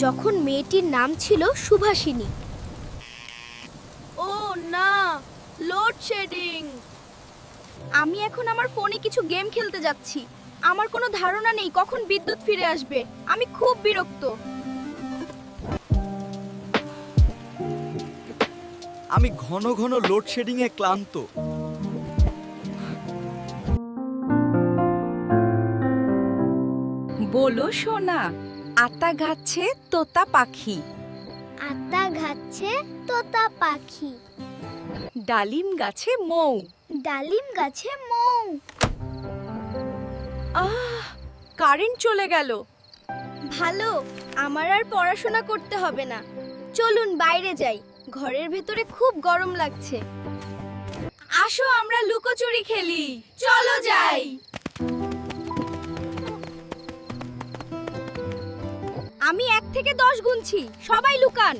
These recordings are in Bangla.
যখন মেয়েটির নাম ছিল সুভাষিনী। ও না, লোডশেডিং। আমি এখন আমার ফোনে কিছু গেম খেলতে যাচ্ছি। আমার কোনো ধারণা নেই কখন বিদ্যুৎ ফিরে আসবে। আমি খুব বিরক্ত। আমি ঘন ঘন লোডশেডিংয়ে ক্লান্ত। বলো সোনা, আতা গাছে তোতা পাখি, আতা ঘাচ্ছে তোতা পাখি, ডালিম গাছে মৌ। ডালিম গাছে মৌ। কারেন্ট চলে গেল। ভালো, আমার আর পড়াশোনা করতে হবে না। চলুন বাইরে যাই, ঘরের ভেতরে খুব গরম লাগছে। আসো আমরা লুকোচুরি খেলি, চলো যাই। আমি 1 থেকে 10 গুনছি, সবাই লুকান।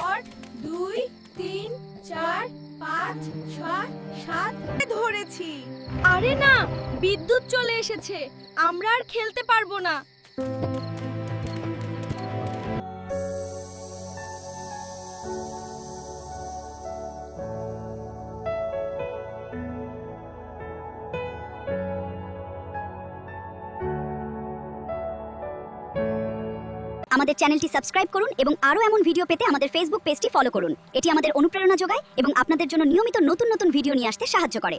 1 2 3 4 5 6 7 ধরেছি। আরে না, বিদ্যুৎ চলে এসেছে, আমরা আর খেলতে পারবো না। আমাদের চ্যানেলটি সাবস্ক্রাইব করুন এবং আরও এমন ভিডিও পেতে আমাদের ফেসবুক পেজটি ফলো করুন। এটি আমাদের অনুপ্রেরণা যোগায় এবং আপনাদের জন্য নিয়মিত নতুন নতুন ভিডিও নিয়ে আসতে সাহায্য করে।